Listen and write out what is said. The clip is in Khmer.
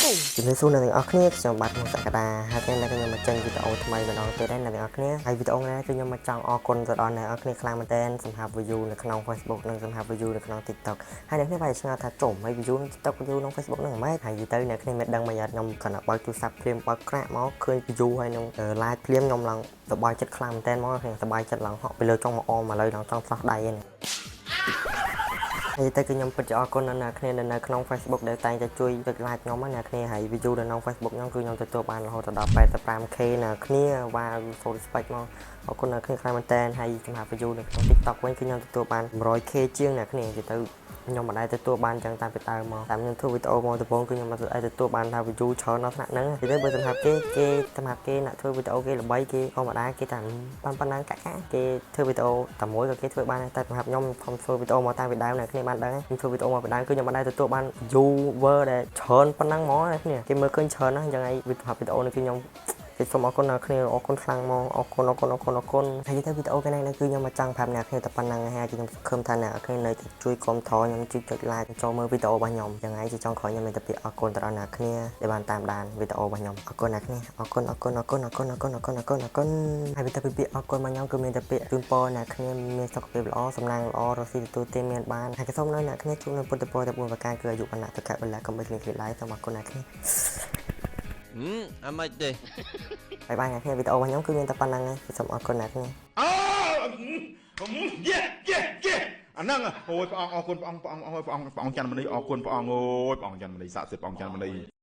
ជំរាបសួរអ្នកទាំងអស់គ្នាខ្ញុំបាទមកសក្តាហើយថ្ងៃនេះខ្ញុំមកចេញវីដេអូថ្មីម្ដងទៀតដែរអ្នកទាំងអស់គ្នាហើយវីដេអូនេះគឺខ្ញុំមកចង់អរគុណទៅដល់អ្នកទាំងអស់គ្នាខ្លាំងមែនទែនសម្រាប់ view នៅក្នុង Facebook និងសម្រាប់ view នៅក្នុង TikTok ហើយអ្នកគ្នាបែរឆ្ងល់ថាចុះហើយ view នៅ TikTok view ក្នុង Facebook ហ្នឹងម៉េចហើយទៅអ្នកគ្នាមិនដឹងមកយ៉ាត់ខ្ញុំគ្រាន់តែបើកទូរស័ព្ទភ្លាមបើកក្រាក់មកឃើញ view ហើយនឹង live ភ្លាមខ្ញុំឡើងសប្បាយចិត្តខ្លាំងមែនទែនមកខ្ញុំសប្បាយចិត្តឡើងហក់ពីលើចុងមកអមមកលើដល់ចង់ឆ្លោះដៃហ្នឹងហើយតែគឺខ្ញុំពិតជាអរគុណដល់អ្នកគ្នានៅក្នុង Facebook ដែលតែងតែជួយចុច like ខ្ញុំណាអ្នកគ្នាហើយ view នៅក្នុង Facebook ខ្ញុំគឺខ្ញុំទទួលបានរហូតដល់ 85k អ្នកគ្នាវ៉ាវ full respect មកអរគុណអ្នកគ្នាខ្លាំងមែនតើហើយសម្រាប់ view នៅក្នុង TikTok វិញគឺខ្ញុំទទួលបាន 100k ជាងអ្នកគ្នានិយាយទៅខ្ញុំមិនដែលទទួលបានចឹងតាមពីដើមមកតាមខ្ញុំធ្វើវីដេអូមកដំបូងគឺខ្ញុំមិនដែលទទួលបានថា view ច្រើនដល់ថ្នាក់ហ្នឹងនិយាយទៅបើសម្រាប់គេសម្រាប់គេអ្នកធ្វើវីដេអូគេល្បីគេធម្មតាគេតែប៉ុណ្ណឹងកាក់គេធ្វើវីដេអូតែមួយក៏គេធ្វើបានតែសម្រាប់ខ្ញុំខ្ញុំធ្វើវីដេអូមកតាមពីដើមអ្នកគ្នាបានដឹងខ្ញុំធ្វើវីដេអូមកពីដើមគឺខ្ញុំមិនដែលទទួលបាន viewer ដែលច្រើនប៉ុណ្ណឹងហ្មងអ្នកគ្នាគេមើលឃើញច្រើនណាស់ចឹងហើយវីដេអូនេះគឺខ្ញុំសូមអរគុណអ្នកគ្នាអរគុណខ្លាំងមកអរគុណហើយទៅវីដេអូថ្ងៃនេះគឺខ្ញុំមកចង់ប្រាប់អ្នកគ្នាតែប៉ុណ្្នឹងហើយខ្ញុំសង្ឃឹមថាអ្នកគ្នានៅតែជួយគាំទ្រខ្ញុំជួយចុច like ចូលមើលវីដេអូរបស់ខ្ញុំចឹងហើយជាចុងក្រោយខ្ញុំមានតែពាក្យអរគុណទៅដល់អ្នកគ្នាដែលបានតាមដានវីដេអូរបស់ខ្ញុំអរគុណអ្នកគ្នាអរគុណហើយវីដេអូពាក្យអរគុណរបស់ខ្ញុំគឺមានតែពាក្យជូនពរអ្នកគ្នាមានសុខភាពល្អសំណាងល្អរកស៊ីទទួលទានមានបានហើយក៏សូមនៅអ្នកគ្នាជួបនៅពុទ្ធពរទាំង4ប្រការគឺអាយុវណ្ណៈសុខៈបលៈកុំបីឃ្លៀងឃ្លាតឡើយសូមអរគុណអ្នកគ្នាអាម៉េចទេបាយបាយអ្នកគ្នាវីដេអូរបស់ខ្ញុំគឺមានតែប៉ុណ្្នឹងឯងសូមអរគុណអ្នកគ្នាអូយេអាហ្នឹងអូយព្រះអង្គអរគុណព្រះអង្គច័ន្ទមនីអរគុណព្រះអង្គអូយព្រះអង្គច័ន្ទមនីស័ក្តិសិទ្ធិព្រះអង្គច័ន្ទមនី